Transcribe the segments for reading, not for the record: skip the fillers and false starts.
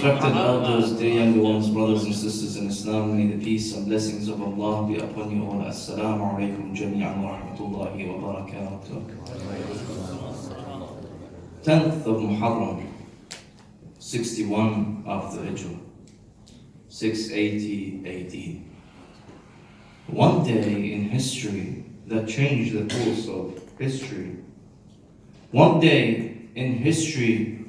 Respected elders, dear younger ones, brothers and sisters in Islam, may the peace and blessings of Allah be upon you all. Assalamu alaikum jami'an wa rahmatullahi wa barakatuh. 10th of Muharram, 61 after Hijrah, 680 AD. One day in history that changed the course of history. One day in history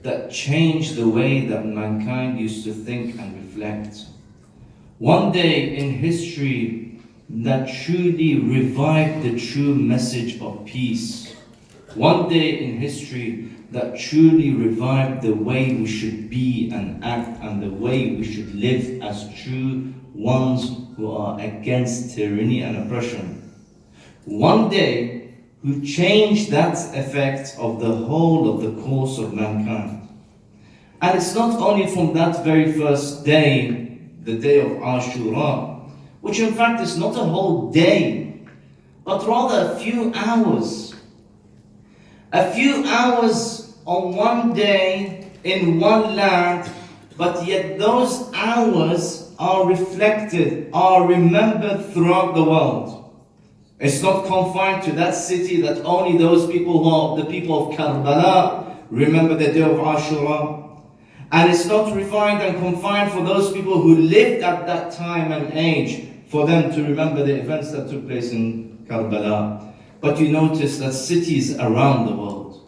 that changed the way that mankind used to think and reflect. One day in history that truly revived the true message of peace. One day in history that truly revived the way we should be and act and the way we should live as true ones who are against tyranny and oppression. One day who changed that effect of the whole of the course of mankind. And it's not only from that very first day, the day of Ashura, which in fact is not a whole day, but rather a few hours. A few hours on one day in one land, but yet those hours are reflected, are remembered throughout the world. It's not confined to that city that only those people who are the people of Karbala remember the day of Ashura. And it's not refined and confined for those people who lived at that time and age for them to remember the events that took place in Karbala. But you notice that cities around the world,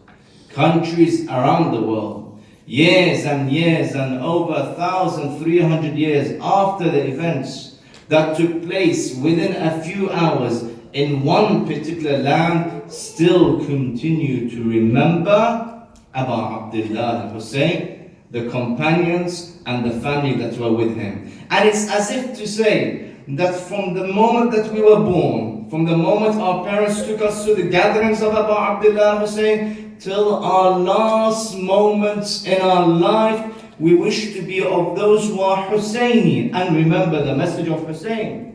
countries around the world, years and over 1,300 years after the events that took place within a few hours in one particular land, still continue to remember Abu Abdullah al-Hussein, the companions and the family that were with him. And it's as if to say that from the moment that we were born, from the moment our parents took us to the gatherings of Abu Abdullah al-Hussein, till our last moments in our life, we wish to be of those who are Husseini and remember the message of Hussein.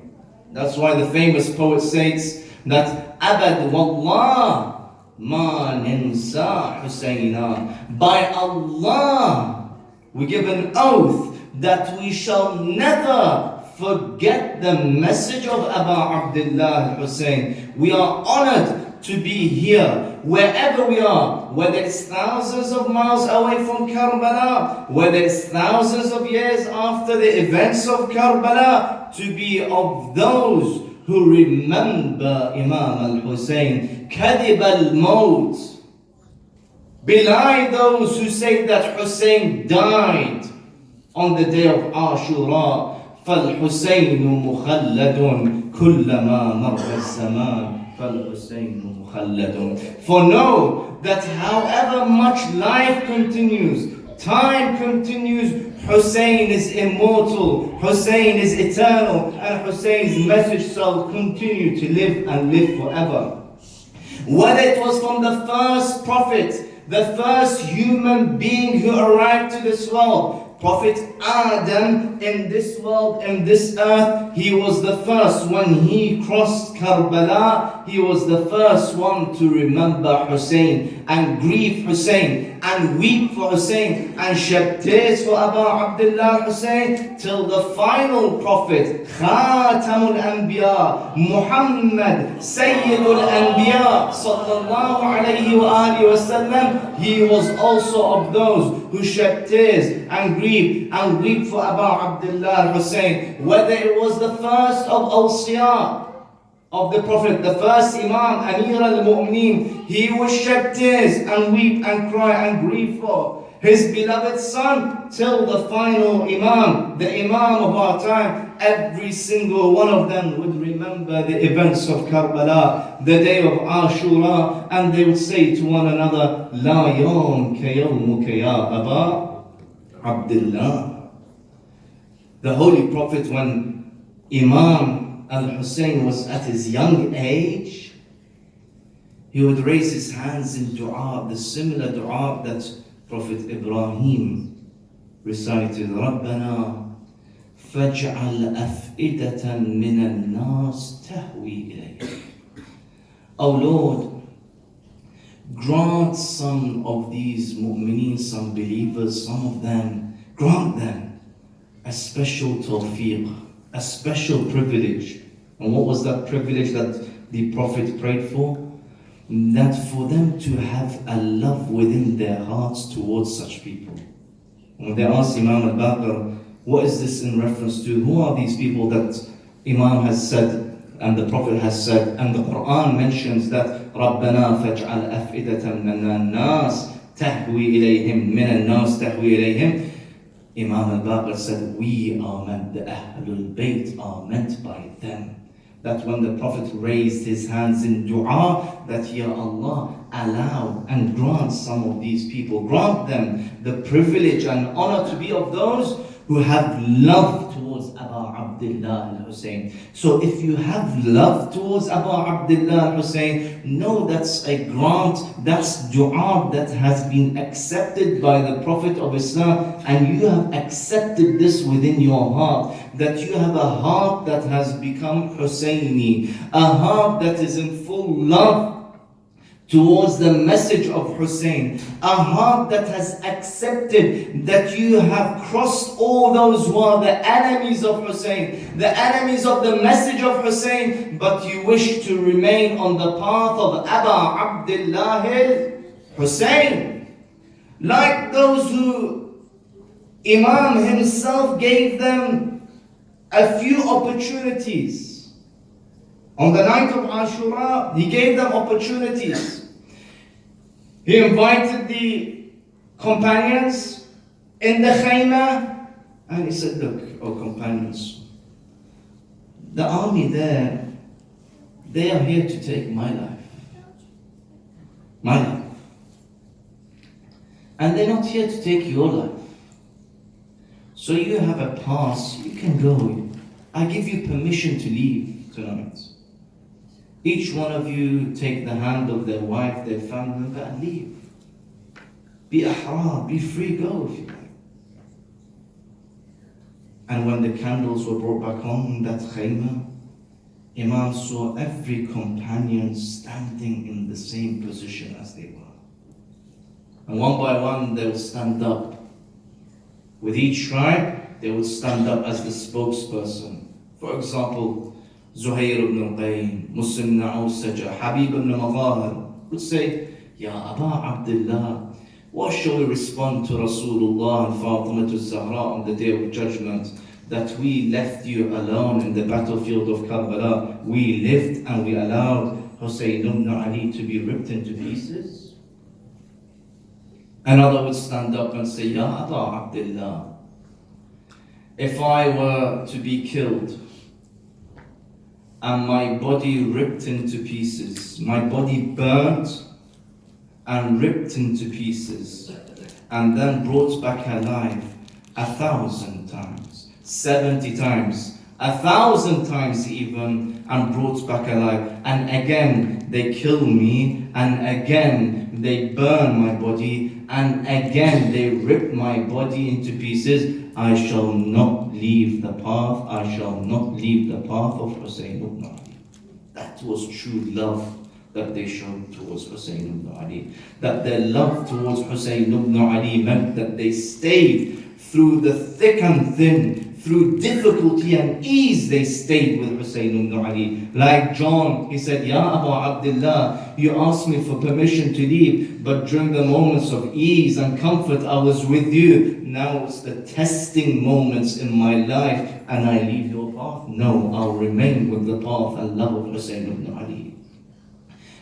That's why the famous poet states that Abad Wallah ma ninsa Husayna. By Allah, we give an oath that we shall never forget the message of Abu Abdullah al-Hussein. We are honored to be here, wherever we are, whether it's thousands of miles away from Karbala, whether it's thousands of years after the events of Karbala, to be of those who remember Imam al-Hussein. Kadib al-Maut. Belie those who say that Hussein died on the day of Ashura. فَالْحُسَيْنُ مُخَلَّدٌ كُلَّمَا مَرَّ الزَّمَانُ فَالْحُسَيْنُ مُخَلَّدٌ. For know that however much life continues, time continues, Hussein is immortal, Hussein is eternal, and Hussein's message shall continue to live and live forever. Whether it was from the first prophet, the first human being who arrived to this world, Prophet Adam in this world, in this earth, he was the first. When he crossed Karbala, he was the first one to remember Hussein and grieve Hussein and weep for Hussein and shed tears for Abu Abdullah Hussein, till the final prophet, Khatamul Anbiya, Muhammad, Sayyidul Anbiya, sallallahu alayhi wa alihi wa sallam, he was also of those who shed tears and grieve and weep for Abu Abdullah Hussein. Whether it was the first of awsiya of the Prophet, the first Imam, Amir al-Mu'mineen, he would shed tears and weep and cry and grieve for his beloved son, till the final Imam, the Imam of our time. Every single one of them would remember the events of Karbala, the day of Ashura, and they would say to one another, La yawm ka yawmuka ya Aba Abdullah. The Holy Prophet, when Imam al-Hussein was at his young age, he would raise his hands in dua, the similar dua that Prophet Ibrahim recited, Rabbana faj'al af'idatan min al-nas tahwi ilayk. O Lord, grant some of these mu'mineen, some believers, some of them grant them a special tawfiq, a special privilege. And what was that privilege that the Prophet prayed for? That for them to have a love within their hearts towards such people. When they asked Imam al-Baqir, what is this in reference to? Who are these people that Imam has said and the Prophet has said, and the Quran mentions that رَبَّنَا فَاجْعَلْ أَفْئِدَةً مِنَ النَّاسِ تَهْوِي إِلَيْهِمْ مِنَ النَّاسِ تَهْوِي إِلَيْهِمْ. Imam al-Baqir said, we are meant, the Ahlul Bayt are meant by them. That when the Prophet raised his hands in dua, that Ya Allah, allow and grant some of these people, grant them the privilege and honor to be of those who have love towards Abu Abdullah al-Hussein. So if you have love towards Abu Abdullah al-Hussein, know that's a grant, that's dua that has been accepted by the Prophet of Islam, and you have accepted this within your heart, that you have a heart that has become Husseini, a heart that is in full love towards the message of Hussein, a heart that has accepted that you have crossed all those who are the enemies of Hussein, the enemies of the message of Hussein, but you wish to remain on the path of Abu Abdullah al-Hussein. Like those who Imam himself gave them a few opportunities. On the night of Ashura, he gave them opportunities. He invited the companions in the khayma, and he said, look, oh companions, the army there, they are here to take my life. My life. And they're not here to take your life. So you have a pass, you can go. I give you permission to leave tonight. Each one of you take the hand of their wife, their family member, and leave. Be ahrar, be free, go if you like. And when the candles were brought back on that khayma, Imam saw every companion standing in the same position as they were. And one by one they would stand up. With each tribe, they would stand up as the spokesperson. For example, Zuhair ibn al-Qayn, Muslim ibn Awsaja, Habib ibn Madahir would say, Ya Abu Abdullah, what shall we respond to Rasulullah and Fatima al-Zahra on the day of judgment, that we left you alone in the battlefield of Karbala? We lived and we allowed Hussein ibn Ali to be ripped into pieces? Another would stand up and say, Ya Abu Abdullah, if I were to be killed, and my body ripped into pieces, my body burnt and ripped into pieces, and then brought back alive 1,000 times, 70 times, 1,000 times even, and brought back alive. And again they kill me, and again they burn my body, and again they rip my body into pieces. I shall not leave the path, I shall not leave the path of Hussein ibn Ali. That was true love that they showed towards Hussein ibn Ali. That their love towards Hussein ibn Ali meant that they stayed through the thick and thin, through difficulty and ease, they stayed with Hussein ibn Ali. Like John, he said, Ya Abu Abdullah, you asked me for permission to leave, but during the moments of ease and comfort, I was with you. Now it's the testing moments in my life, and I leave your path. No, I'll remain with the path and love of Hussein ibn Ali.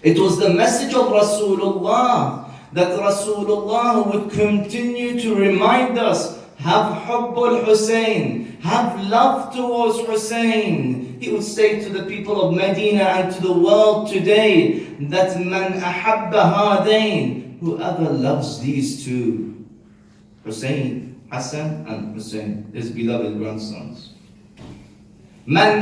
It was the message of Rasulullah that Rasulullah would continue to remind us, have Hubbul Hussein, have love towards Hussein. He would say to the people of Medina and to the world today that man ahabba hadain, whoever loves these two, Hussein, Hassan and Hussein, his beloved grandsons. من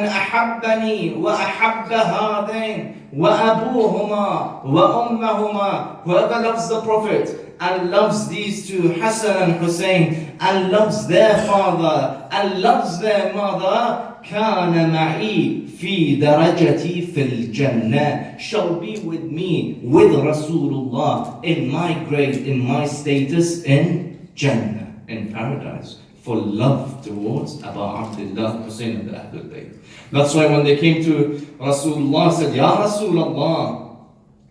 أحبني وأحب هذين وأبوهما وأمهما, whoever loves the Prophet and loves these two, Hassan and Hussein, and loves their father and loves their mother, كان معي في درجتي في الجنة, shall be with me, with Rasulullah, in my grade, in my status in Jannah. in paradise for love towards Abu Abdullah Hussein of the Ahlul Bayt. That's why when they came to Rasulullah, said, Ya Rasulullah,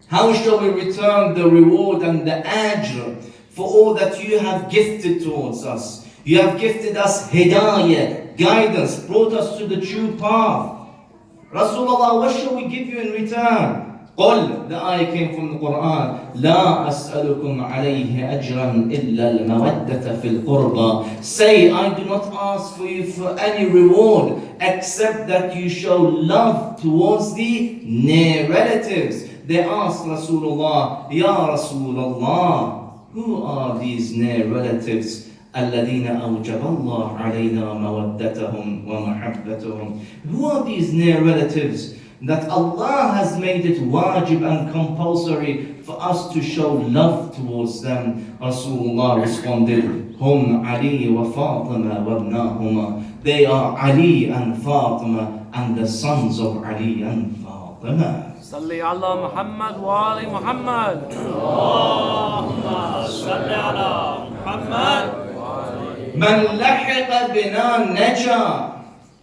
how shall we return the reward and the ajr for all that you have gifted towards us? You have gifted us hidayah, guidance, brought us to the true path. Rasulullah, what shall we give you in return? قل, the ayah came from the Quran, لا أسألكم عليه أجرا إلا المودة في القربى. Say, I do not ask for you for any reward except that you show love towards the near relatives. They asked Rasulullah, Ya Rasulullah, who are these near relatives? الذين أوجب الله علينا مودتهم ومحبتهم. Who are these near relatives that Allah has made it wajib and compulsory for us to show love towards them? Rasulullah responded, Hum Ali wa Fatima wa ibnahuma. They are Ali and Fatima and the sons of Ali and Fatima. صلي على محمد وآل محمد. اللهم صل على محمد. من لحق بنا نجا.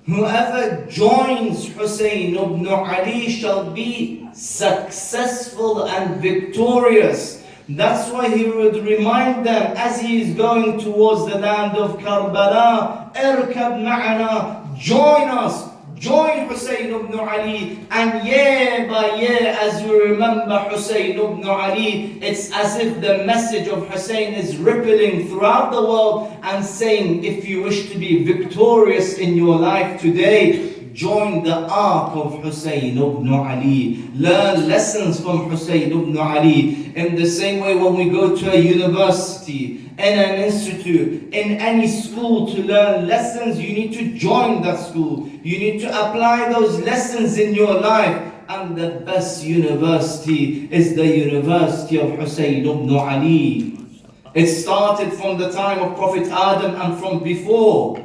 Whoever joins Hussein ibn Ali shall be successful and victorious. That's why he would remind them as he is going towards the land of Karbala, Irkab ma'ana, join us, join Hussein ibn Ali. And year by year, as you remember Hussein ibn Ali, it's as if the message of Hussein is rippling throughout the world and saying, if you wish to be victorious in your life today, join the ark of Hussein ibn Ali. Learn lessons from Hussein ibn Ali. In the same way, when we go to a university, in an institute, in any school to learn lessons, you need to join that school. You need to apply those lessons in your life. And the best university is the University of Hussein ibn Ali. It started from the time of Prophet Adam and from before.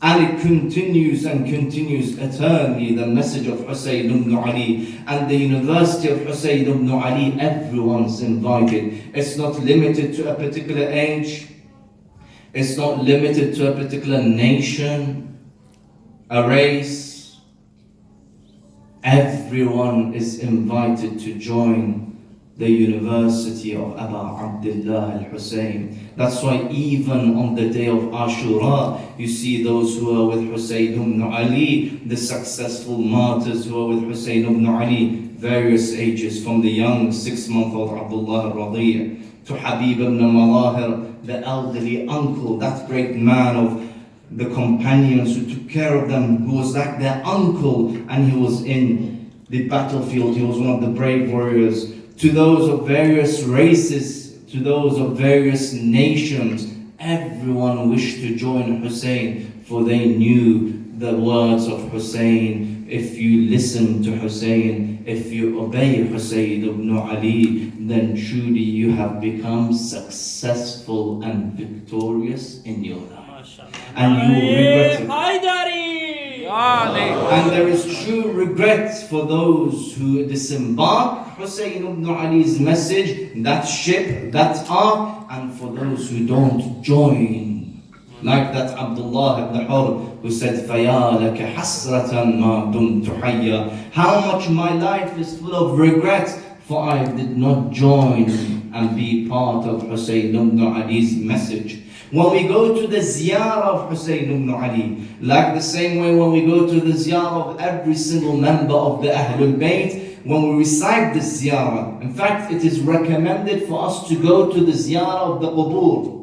And it continues and continues eternally, the message of Hussein ibn Ali. And the University of Hussein ibn Ali, everyone's invited. It's not limited to a particular age. It's not limited to a particular nation, a race. Everyone is invited to join the University of Abu Abdullah al-Hussein. That's why even on the day of Ashura, you see those who are with Hussein ibn Ali, the successful martyrs who are with Hussein ibn Ali, various ages, from the young 6-month-old Abdullah al-Radi' to Habib ibn Malahir, the elderly uncle, that great man of the companions who took care of them, who was like their uncle, and he was in the battlefield, he was one of the brave warriors. To those of various races, to those of various nations, everyone wished to join Hussein, for they knew the words of Hussein. If you listen to Hussein, if you obey Hussein ibn Ali, then truly you have become successful and victorious in your life. And you will regret it. And there is true regret for those who disembark Hussein ibn Ali's message, that ship, that ark, and for those who don't join. Like that Abdullah ibn Hur who said, فَيَا لَكَ حَسْرَةً مَا دُمْتُ حَيًّا. How much my life is full of regret, for I did not join and be part of Hussein ibn Ali's message. When we go to the ziyarah of Hussein ibn Ali, like the same way when we go to the ziyarah of every single member of the Ahlul Bayt, when we recite the ziyarah, in fact it is recommended for us to go to the ziyarah of the qubur.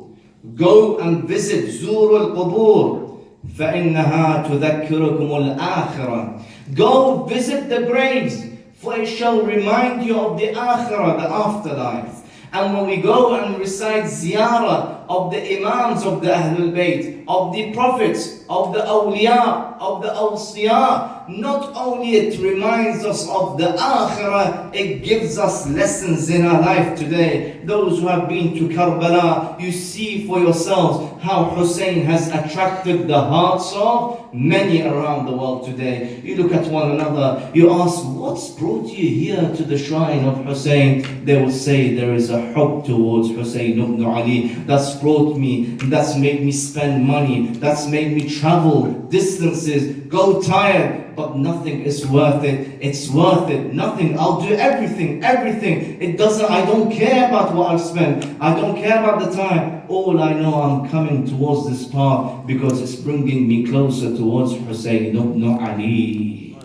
Go and visit Zur al-Qubur, فَإِنَّهَا تُذَكِّرُكُمُ الْآخِرَةِ. Go visit the graves, for it shall remind you of the akhirah, the afterlife. And when we go and recite ziyarah of the imams of the Ahlul Bayt, of the prophets, of the awliya, of the awsiya, not only it reminds us of the akhirah, it gives us lessons in our life today. Those who have been to Karbala, you see for yourselves how Hussein has attracted the hearts of many around the world today. You look at one another, you ask, what's brought you here to the shrine of Hussein? They will say there is a hope towards Hussein ibn Ali. That's brought me, that's made me spend money, that's made me travel distances, go tired, but nothing is worth it. It's worth it. Nothing. I'll do everything. I don't care about what I've spent. I don't care about the time. All I know, I'm coming towards this path because it's bringing me closer towards Hussein ibn Ali.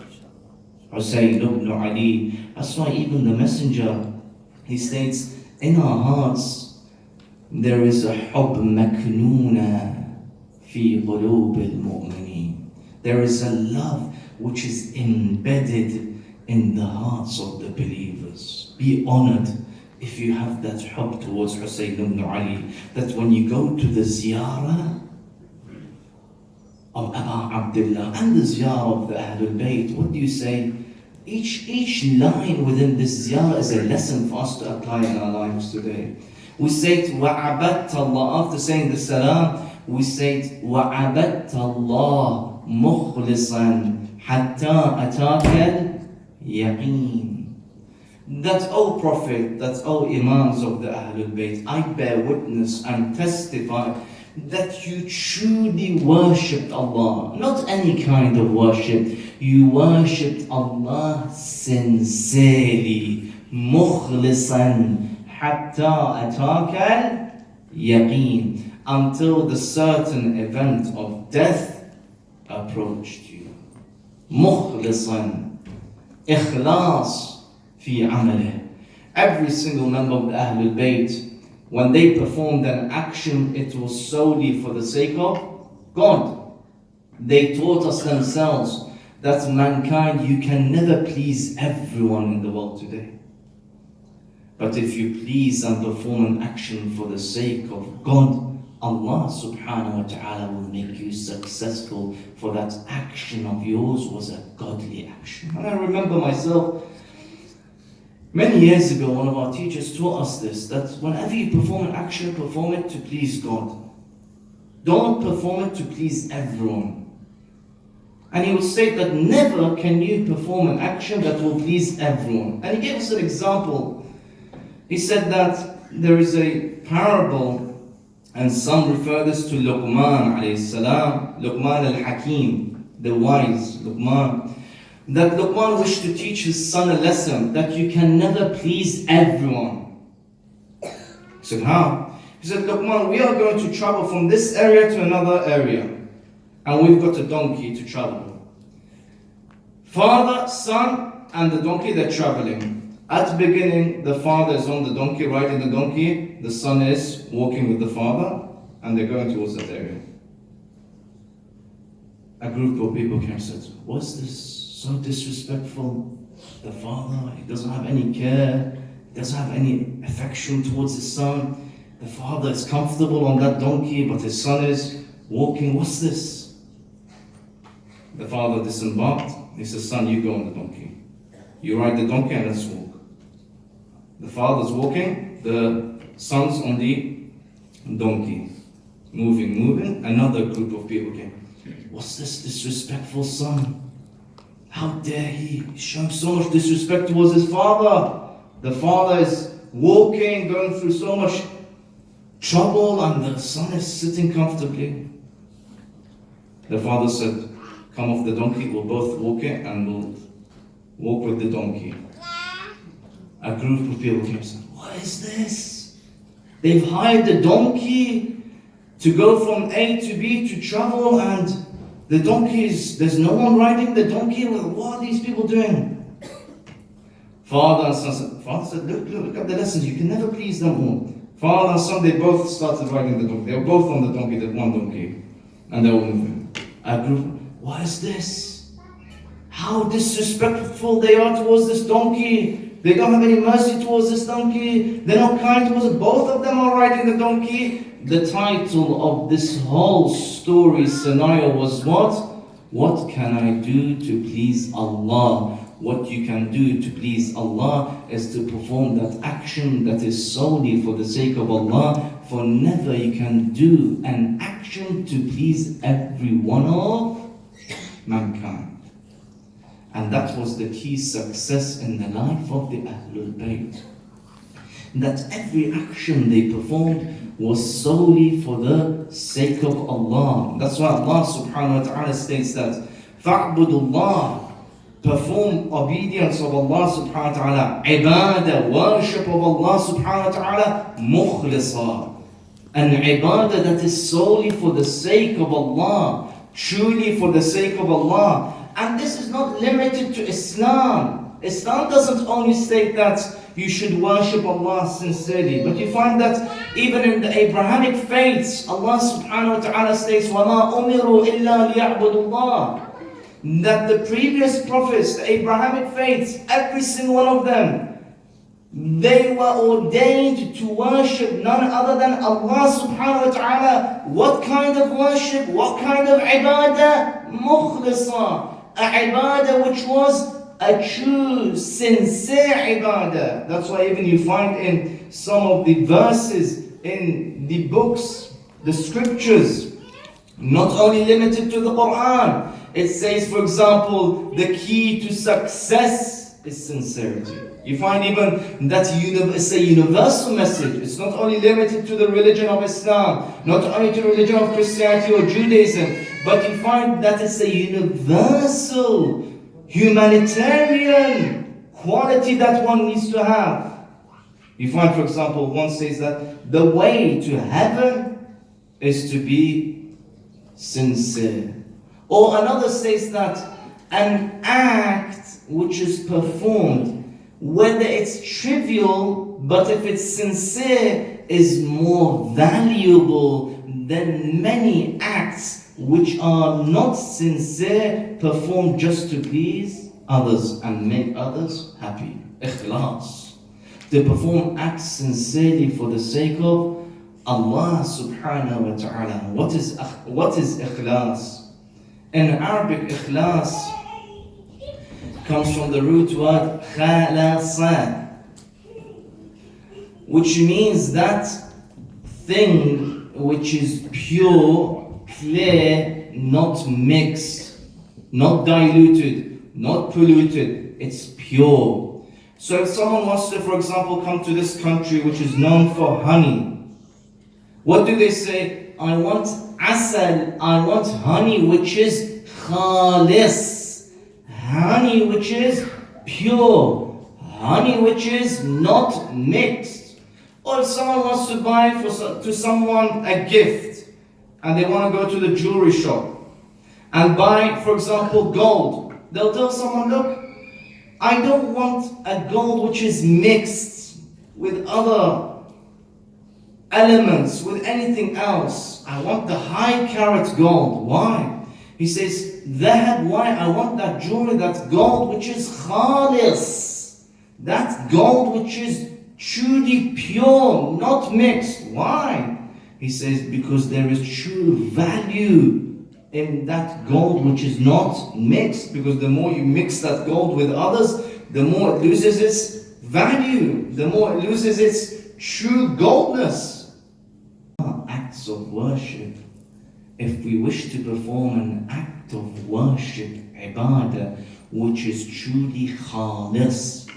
Hussein ibn Ali. That's why even the messenger, he states, in our hearts, there is a hubb maknoona fi qulub al-mu'mineen. There is a love which is embedded in the hearts of the believers. Be honored if you have that hubb towards Hussein ibn Ali, that when you go to the ziyarah of Aba Abdullah and the ziyarah of the Ahlul Bayt, what do you say? Each line within this ziyarah is a lesson for us to apply in our lives today. We say وَعَبَدْتَ Allah, after saying the salam, we say وَعَبَدْتَ Allah مُخْلِصًا حَتَّى أَتَاكَ الْيَقِينَ. That, O Prophet, that, O Imams of the Ahlul Bayt, I bear witness and testify that you truly worshipped Allah. Not any kind of worship. You worshipped Allah sincerely. مُخْلِصًا حَتَّى أَتَاكَ الْيَقِينَ. Until the certain event of death approached you. مُخْلِصًا. Ikhlas fi amalih. Every single member of the Ahlul Bayt, when they performed an action, it was solely for the sake of God. They taught us themselves that mankind, you can never please everyone in the world today. But if you please and perform an action for the sake of God, Allah subhanahu wa ta'ala will make you successful, for that action of yours was a godly action. And I remember myself, many years ago, one of our teachers taught us this, that whenever you perform an action, perform it to please God. Don't perform it to please everyone. And he would state that never can you perform an action that will please everyone. And he gave us an example. He said that there is a parable, and some refer this to Luqman alayhi salam, Luqman al-Hakim, the wise Luqman, that Luqman wished to teach his son a lesson, that you can never please everyone. He said, how? He said, Luqman, we are going to travel from this area to another area, and we've got a donkey to travel. Father, son, and the donkey, they're traveling. At the beginning, the father is on the donkey, riding the donkey, the son is walking with the father, and they're going towards that area. A group of people came and said, what's this? So disrespectful. The father, he doesn't have any care, he doesn't have any affection towards his son. The father is comfortable on that donkey, but his son is walking. What's this? The father disembarked. He says, son, you go on the donkey. You ride the donkey and let's walk. The father's walking, the son's on the donkey. Moving. Another group of people came. What's this disrespectful son? How dare he? He's showing so much disrespect towards his father. The father is walking, going through so much trouble, and the son is sitting comfortably. The father said, come off the donkey, we'll both walk it and we'll walk with the donkey. A group of people came and said, what is this? They've hired the donkey to go from A to B to travel, and the donkeys, there's no one riding the donkey. What are these people doing? Father and son said, look at the lessons. You can never please them all. Father and son, they both started riding the donkey. They were both on the donkey, that one donkey. And they were moving. A group, what is this? How disrespectful they are towards this donkey. They don't have any mercy towards this donkey. They're not kind towards it. Both of them are riding the donkey. The title of this whole story scenario was what? What can I do to please Allah? What you can do to please Allah is to perform that action that is solely for the sake of Allah, for never you can do an action to please every one of mankind. And that was the key success in the life of the Ahlul Bayt. That every action they performed was solely for the sake of Allah. That's why Allah subhanahu wa ta'ala states that فَاعْبُدُوا اللَّهِ, perform obedience of Allah subhanahu wa ta'ala, ibadah, worship of Allah subhanahu wa ta'ala, مُخْلِصًا, an ibadah that is solely for the sake of Allah, truly for the sake of Allah. And this is not limited to Islam. Islam doesn't only state that you should worship Allah sincerely, but you find that even in the Abrahamic faiths, Allah subhanahu wa ta'ala states, وَمَا أُمِرُوا إِلَّا لِيَعْبُدُوا اللَّهِ, that the previous prophets, the Abrahamic faiths, every single one of them, they were ordained to worship none other than Allah subhanahu wa ta'ala. What kind of worship? What kind of ibadah? Mukhlisa. A ibadah which was a true, sincere ibadah. That's why even you find in some of the verses in the books, the scriptures, not only limited to the Quran. It says, for example, the key to success is sincerity. You find even that it's a universal message. It's not only limited to the religion of Islam, not only to the religion of Christianity or Judaism, but you find that it's a universal, humanitarian quality that one needs to have. You find, for example, one says that the way to heaven is to be sincere. Or another says that an act which is performed, whether it's trivial, but if it's sincere, is more valuable than many acts which are not sincere, performed just to please others and make others happy. Ikhlas. To perform acts sincerely for the sake of Allah subhanahu wa ta'ala. What is ikhlas? In Arabic, ikhlas comes from the root word khalasa, which means that thing which is pure, clear, not mixed, not diluted, not polluted. It's pure. So if someone wants to, for example, come to this country which is known for honey, what do they say? I want asal, I want honey which is khalis, honey which is pure, honey which is not mixed. Or if someone wants to buy to someone a gift, and they want to go to the jewelry shop and buy, for example, gold, they'll tell someone, look, I don't want a gold which is mixed with other elements, with anything else. I want the high carat gold. Why? He says, that why? I want that jewelry, that gold which is khalis, that gold which is truly pure, not mixed. Why? He says, because there is true value in that gold which is not mixed. Because the more you mix that gold with others, the more it loses its value, the more it loses its true goldness. Acts of worship. If we wish to perform an act of worship, ibadah, which is truly khalis,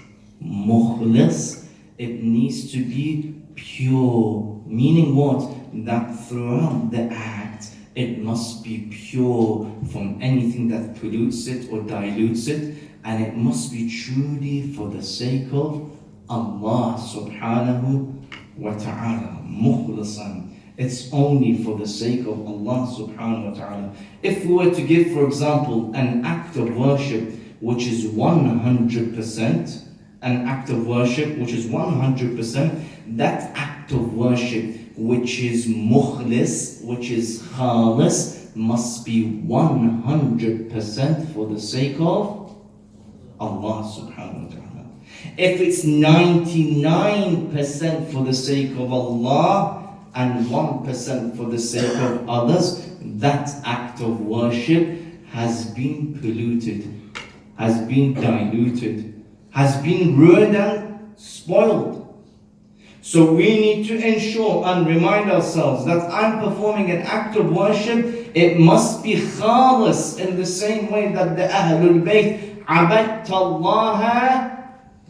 mukhlis, it needs to be pure. Meaning what? That throughout the act, it must be pure from anything that pollutes it or dilutes it, and it must be truly for the sake of Allah subhanahu wa ta'ala. Mukhlisan. It's only for the sake of Allah subhanahu wa ta'ala. If we were to give, for example, an act of worship which is 100%, an act of worship which is 100%, that act of worship which is mukhlis, which is khalis, must be 100% for the sake of Allah subhanahu wa ta'ala. If it's 99% for the sake of Allah and 1% for the sake of others, that act of worship has been polluted, has been diluted, has been ruined and spoiled. So we need to ensure and remind ourselves that I'm performing an act of worship, it must be khalis, in the same way that the Ahlul Bayt, عَبَدْتَ اللَّهَ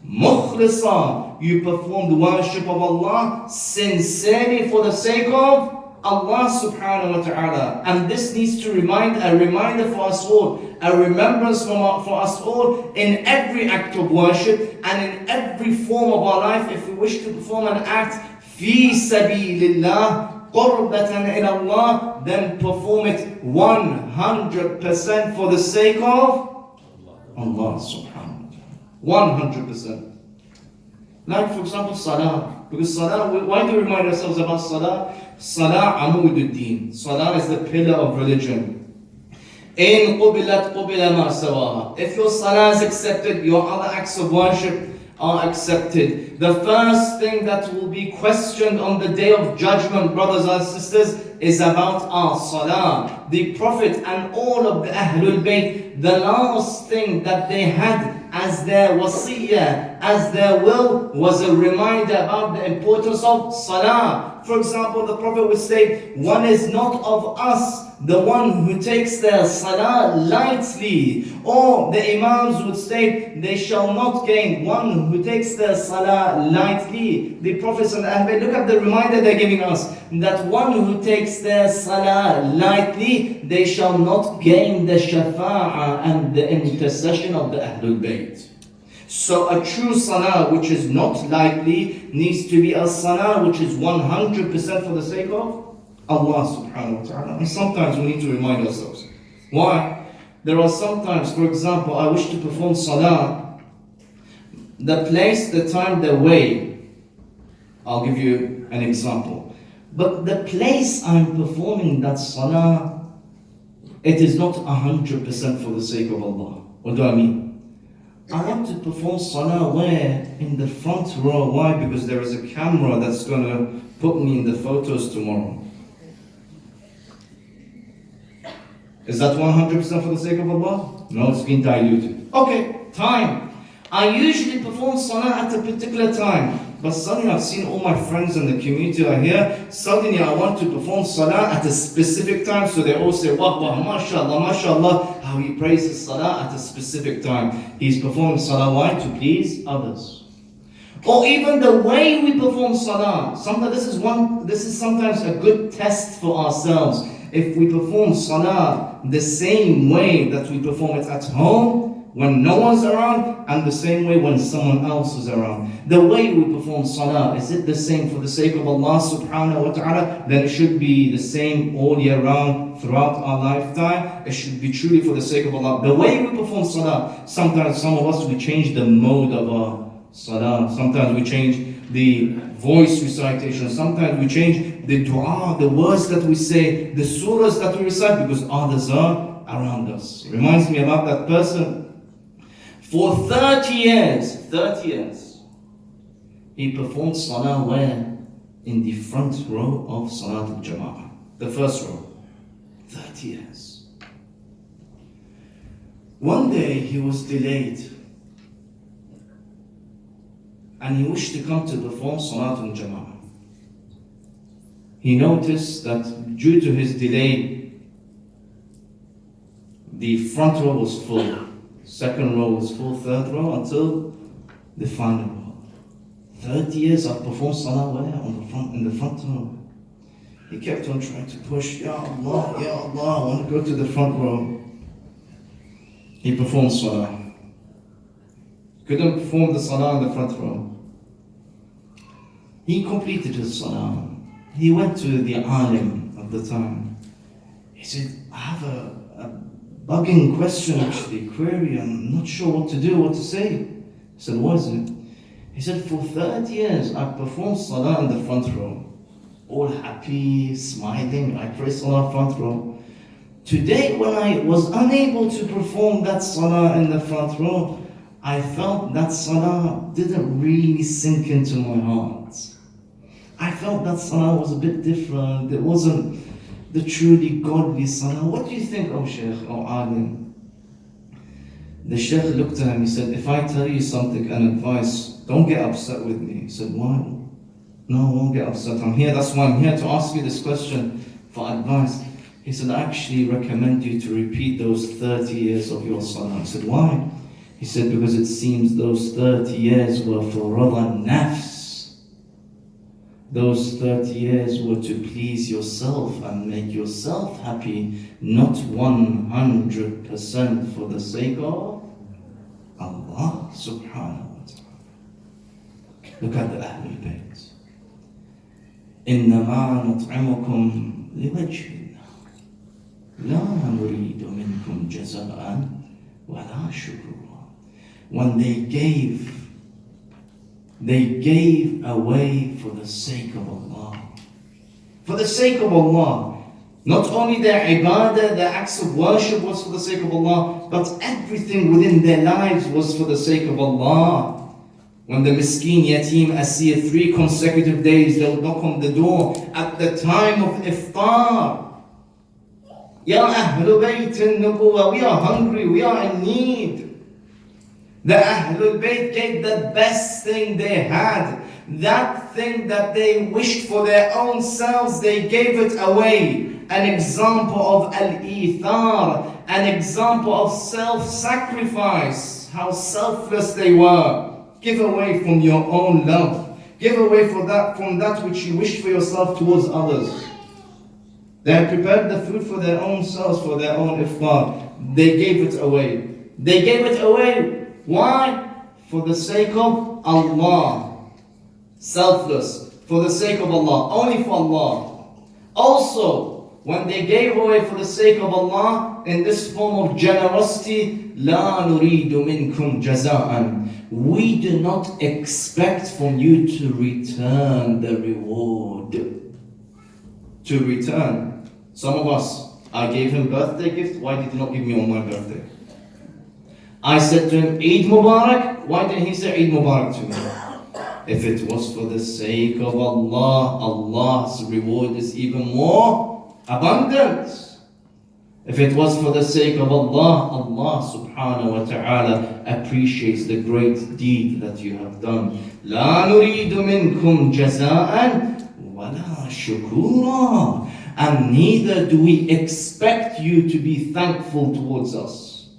مُخْلِصًا, You performed worship of Allah sincerely for the sake of Allah subhanahu wa ta'ala. And this needs to a reminder for us all, a remembrance for us all in every act of worship and in every form of our life. If we wish to perform an act fi sabilillah, qurbatan ila Allah, then perform it 100% for the sake of Allah subhanahu wa ta'ala. 100%. Like for example, salah. Because salah, why do we remind ourselves about salah? Salah amududdin. Salah is the pillar of religion. In qubilat qubila ma sawaha. If your salah is accepted, your other acts of worship are accepted. The first thing that will be questioned on the day of judgment, brothers and sisters, is about our salah. The Prophet and all of the Ahlul Bayt, the last thing that they had as their wasiyah, as their will, was a reminder about the importance of salah. For example, the Prophet would say, one is not of us the one who takes their salah lightly. Or the Imams would say, they shall not gain one who takes their salah lightly. The Prophets and Ahlul, look at the reminder they're giving us, that one who takes their salah lightly, they shall not gain the shafa'ah and the intercession of the Ahlul Bayt. So a true salah which is not lightly needs to be a salah which is 100% for the sake of Allah subhanahu wa ta'ala. And sometimes we need to remind ourselves. Why? There are sometimes, for example, I wish to perform salah. The place, the time, the way. I'll give you an example. But the place I'm performing that salah, it is not 100% for the sake of Allah. What do I mean? I want to perform salah where? In the front row. Why? Because there is a camera that's going to put me in the photos tomorrow. Is that 100% for the sake of Allah? No, it's been diluted. Okay, time. I usually perform salah at a particular time. But suddenly I've seen all my friends in the community are here. Suddenly I want to perform salah at a specific time. So they all say, wah, wah, mashallah, mashallah. How he praises salah at a specific time. He's performing salah, why? To please others. Or even the way we perform salah. Sometimes this is sometimes a good test for ourselves. If we perform salah the same way that we perform it at home, when no one's around, and the same way when someone else is around. The way we perform salah, is it the same for the sake of Allah subhanahu wa ta'ala? Then it should be the same all year round, throughout our lifetime. It should be truly for the sake of Allah. The way we perform salah, sometimes some of us, we change the mode of our salah. Sometimes we change the voice recitation. Sometimes we change the dua, the words that we say, the surahs that we recite, because others are around us. It reminds me about that person. For 30 years, he performed salah where? In the front row of Salat al-Jama'ah. The first row. 30 years. One day he was delayed. And he wished to come to perform Salat al-Jama'ah. He noticed that due to his delay, the front row was full. Second row was full, third row until the final row. 30 years I've performed salah where? In the front row. He kept on trying to push, Ya Allah, I want to go to the front row. He performed salah. Couldn't perform the salah in the front row. He completed his salah. He went to the alim of the time. He said, I have a bugging question, actually, query. I'm not sure what to do, what to say. I said, what is it? He said, for 30 years, I performed salah in the front row. All happy, smiling, I pray salah front row. Today, when I was unable to perform that salah in the front row, I felt that salah didn't really sink into my heart. I felt that salah was a bit different. It wasn't the truly godly salah. What do you think, oh Shaykh, oh Alim? The Shaykh looked at him, he said, if I tell you something and advice, don't get upset with me. He said, why? No, I won't get upset. I'm here, that's why I'm here to ask you this question for advice. He said, I actually recommend you to repeat those 30 years of your salah. I said, why? He said, because it seems those 30 years were for rada nafs. Those 30 years were to please yourself and make yourself happy, not 100% for the sake of Allah subhanahu wa ta'ala. Look at the Ahlul Bayt. إِنَّمَا نُطْعِمُكُمْ لِوَجْهِ اللَّهِ لَا نُرِيدُ مِنْكُمْ جَزَاءً وَلَا شُكُورًا. When they gave away for the sake of Allah. For the sake of Allah. Not only their ibadah, their acts of worship was for the sake of Allah, but everything within their lives was for the sake of Allah. When the miskin, yatim, asir, 3 consecutive days, they would knock on the door at the time of iftar. Ya Ahlul Bayt al-Nubuwah, we are hungry, we are in need. The Ahlul Bayt gave the best thing they had. That thing that they wished for their own selves, they gave it away. An example of al-ithar, an example of self-sacrifice, how selfless they were. Give away from your own love. Give away from that which you wish for yourself towards others. They had prepared the food for their own selves, for their own iftar. They gave it away. They gave it away. Why? For the sake of Allah. Selfless. For the sake of Allah. Only for Allah. Also, when they gave away for the sake of Allah, in this form of generosity, لَا نُرِيدُ مِنْكُمْ جَزَاءً. We do not expect from you to return the reward. To return. Some of us, I gave him birthday gift, why did he not give me on my birthday? I said to him, Eid Mubarak, why didn't he say Eid Mubarak to me? If it was for the sake of Allah, Allah's reward is even more abundant. If it was for the sake of Allah, Allah subhanahu wa ta'ala appreciates the great deed that you have done. لا نريد منكم جزاء ولا شكورا. And neither do we expect you to be thankful towards us,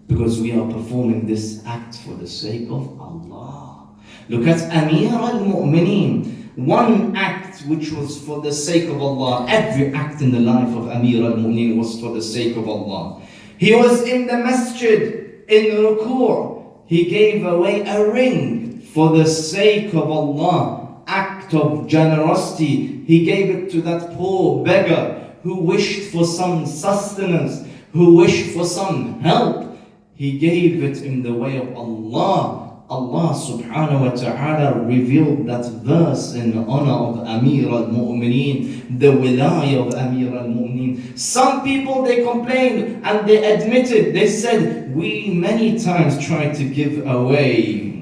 because we are performing this act for the sake of Allah. Look at Amir al-Mu'mineen. One act which was for the sake of Allah. Every act in the life of Amir al-Mu'mineen was for the sake of Allah. He was in the masjid, in ruku'. He gave away a ring for the sake of Allah. Act of generosity. He gave it to that poor beggar who wished for some sustenance, who wished for some help. He gave it in the way of Allah. Allah subhanahu wa ta'ala revealed that verse in honor of Amir al-Mu'mineen, the wilayah of Amir al-Mu'mineen. Some people, they complained and they admitted, they said, we many times tried to give away.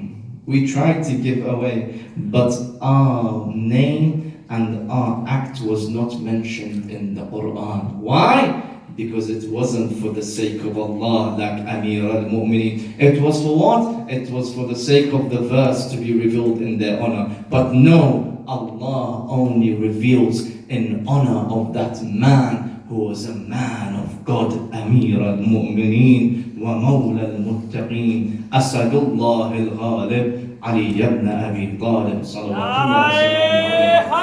We tried to give away, but our name and our act was not mentioned in the Quran. Why? Because it wasn't for the sake of Allah, like Amir al-Mu'mineen. It was for what? It was for the sake of the verse to be revealed in their honor. But no, Allah only reveals in honor of that man who was a man of God, Amir al-Mu'mineen wa Mawla al-Muttaqeen, Asadullah al-Ghalib, Ali ibn Abi Talib, sallallahu alayhi wa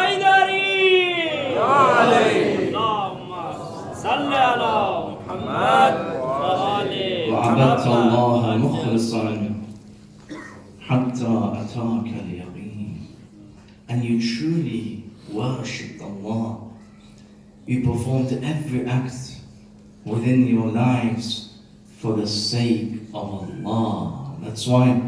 وعبدت الله مخلصا حتى أتاك اليقين. And you truly worshipped Allah. You performed every act within your lives for the sake of Allah. That's why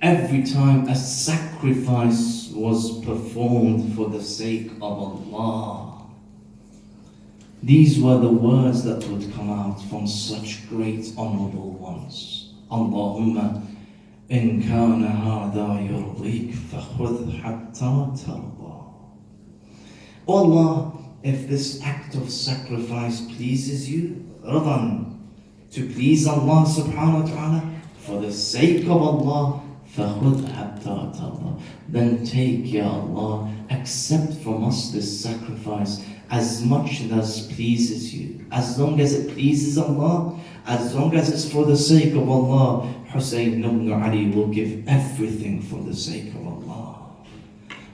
every time a sacrifice was performed for the sake of Allah, these were the words that would come out from such great honorable ones. Allahumma in kana hadha yurdik fakhudh hatta tarda. Allah, if this act of sacrifice pleases you, radan, to please Allah subhanahu wa ta'ala, for the sake of Allah, fakhudh hatta tarda. Then take, Ya Allah, accept from us this sacrifice as much as pleases you. As long as it pleases Allah, as long as it's for the sake of Allah, Hussein ibn Ali will give everything for the sake of Allah.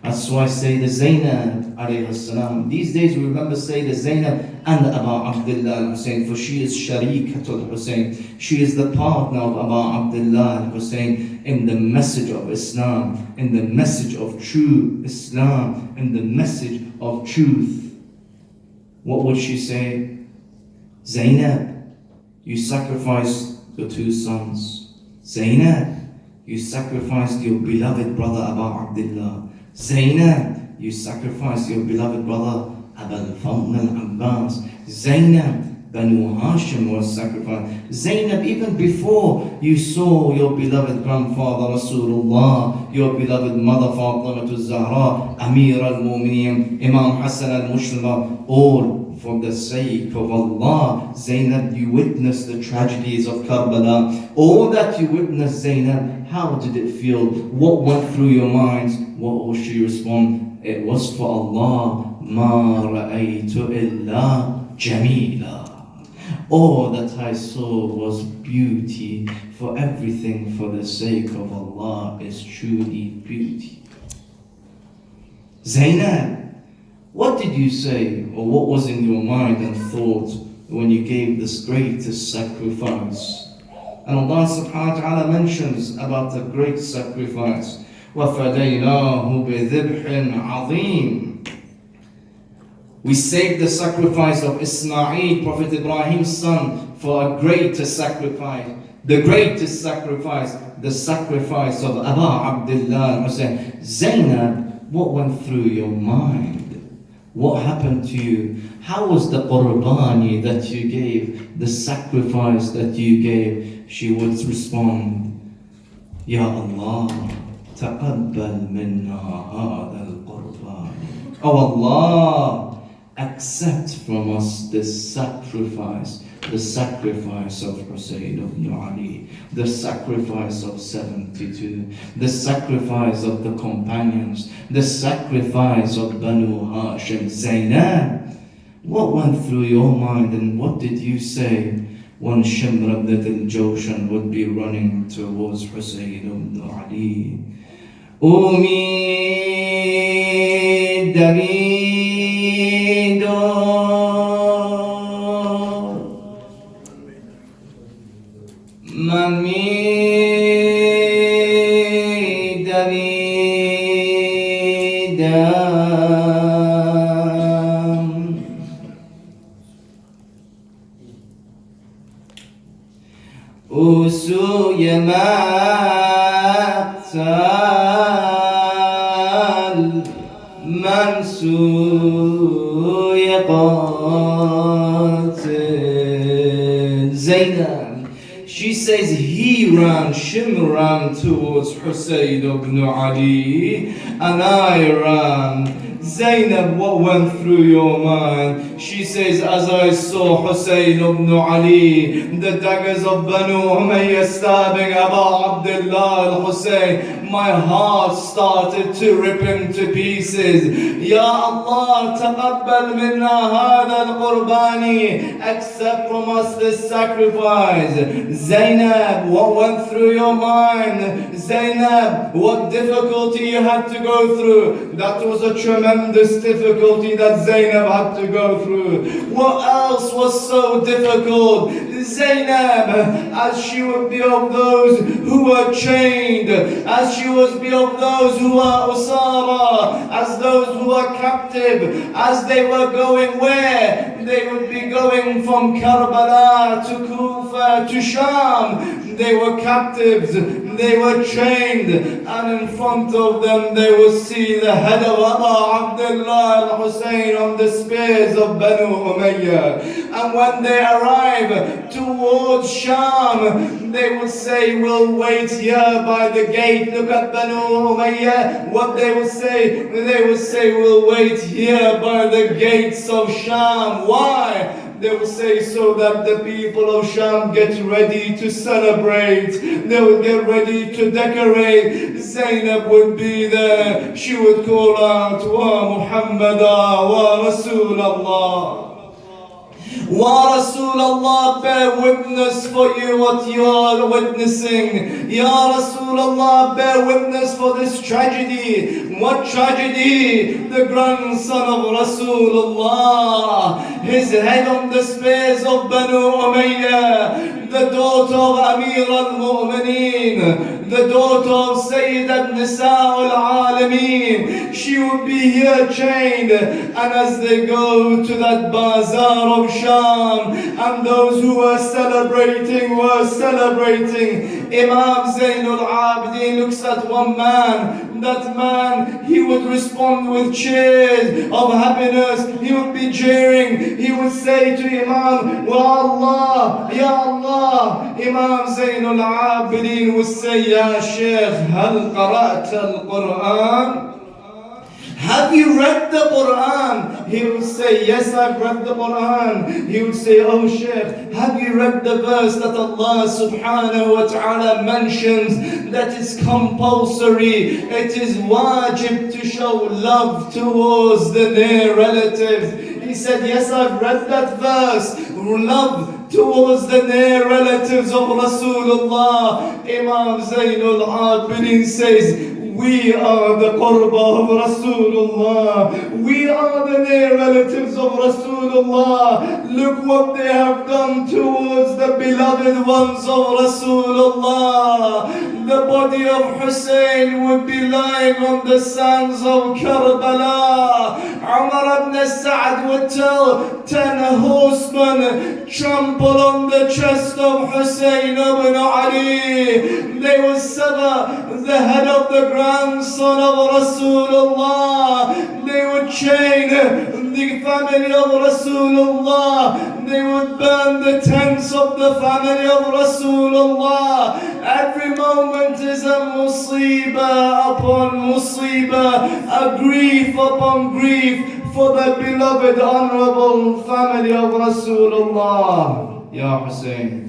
That's why Sayyida Zainab alayhi salam, these days we remember Sayyida Zainab and Aba Abdullah al-Hussein, for she is Sharikatul Hussein. She is the partner of Aba Abdullah al-Hussein in the message of Islam, in the message of true Islam, in the message of truth. What would she say? Zainab, you sacrificed your two sons. Zainab, you sacrificed your beloved brother Aba Abdullah. Zainab, you sacrificed your beloved brother Abu al-Fadl al-Abbas. Zainab, Banu Hashim was sacrificed. Zainab, even before you saw your beloved grandfather Rasulullah, your beloved mother Fatima al-Zahra, Amir al-Mu'mineen, Imam Hassan al-Mushrima, all for the sake of Allah. Zainab, you witnessed the tragedies of Karbala. All that you witnessed, Zainab, how did it feel? What went through your minds? What will she respond? It was for Allah. Ma ra'aytu illa jamila. All that I saw was beauty. For everything for the sake of Allah is truly beauty. Zainab, what did you say, or what was in your mind and thought when you gave this greatest sacrifice? And Allah subhanahu wa ta'ala mentions about the great sacrifice. وَفَدَيْنَاهُ بِذِبْحٍ عَظِيمٍ. We saved the sacrifice of Ismail, Prophet Ibrahim's son, for a greater sacrifice. The greatest sacrifice, the sacrifice of Aba Abdullah Hussein. Zainab, what went through your mind? What happened to you? How was the qurbani that you gave, the sacrifice that you gave? She would respond, Ya Allah, taqabbal minna hadha al-qurbani. Oh Allah, accept from us this sacrifice, the sacrifice of Hussein ibn Ali, the sacrifice of 72, the sacrifice of the companions, the sacrifice of Banu Hashim. Zainab, what went through your mind and what did you say when Shimr ibn al-Jawshan would be running towards Hussein ibn Ali? Umi Davido Mami Davidam Usu Yamatal Mansu Yaqatil. Zainab, she says he ran, Shim ran towards Hussein ibn Ali, and I ran. Zainab, what went through your mind? She says, as I saw Hussein ibn Ali, the daggers of Banu Umayyah stabbing Aba Abdullah al-Hussein, my heart started to rip into pieces. Ya Allah, taqabbal minna hadha al-qurbani. Accept from us this sacrifice. Zainab, what went through your mind? Zainab, what difficulty you had to go through? That was a tremendous difficulty that Zainab had to go through. What else was so difficult? Zainab, as she would be of those who were chained, as she was be of those who were usara, as those who were captive, as they were going where? They would be going from Karbala to Kufa to Sham. They were captives, they were chained, and in front of them they would see the head of Aba Abdullah al-Hussein on the spears of Banu Umayyah. And when they arrive towards Sham, they would say, we'll wait here by the gate. Look at Banu Umayyah, what they would say? They would say, we'll wait here by the gates of Sham. Why? They would say so that the people of Sham get ready to celebrate. They would get ready to decorate. Zainab would be there. She would call out, Wa Muhammada wa Rasulallah. Wa Rasulallah, bear witness for you what you are witnessing. Ya Rasulallah, bear witness for this tragedy. What tragedy? The grandson of Rasulullah, his head on the spears of Banu Umayyah, the daughter of Amir al-Mu'mineen, the daughter of Sayyid al-Nisa al-Alameen. She would be here chained, and as they go to that bazaar of Sham, and those who were celebrating, Imam Zainul Abidin looks at one man. That man, he would respond with cheers of happiness. He would be jeering. He would say to Imam, Wa Allah, Ya Allah. Imam Zainul Abidin would say, Ya Sheikh, hal qara'ta al-Quran? Have you read the Quran? He would say, yes, I've read the Quran. He would say, oh Shaykh, have you read the verse that Allah subhanahu wa ta'ala mentions that it's compulsory, it is wajib to show love towards the near relatives? He said, yes, I've read that verse. Love towards the near relatives of Rasulullah. Imam Zainul Abidin says, we are the qurba of Rasulullah. We are the near relatives of Rasulullah. Look what they have done towards the beloved ones of Rasulullah. The body of Hussein would be lying on the sands of Karbala. Umar ibn Sa'd would tell 10 horsemen, trample on the chest of Hussein ibn Ali. They would sever the head of the grandson of Rasulullah. They would chain the family of Rasulullah. They would burn the tents of the family of Rasulullah. Every moment is a musibah upon musibah, a grief upon grief for the beloved honorable family of Rasulullah. Ya Hussein.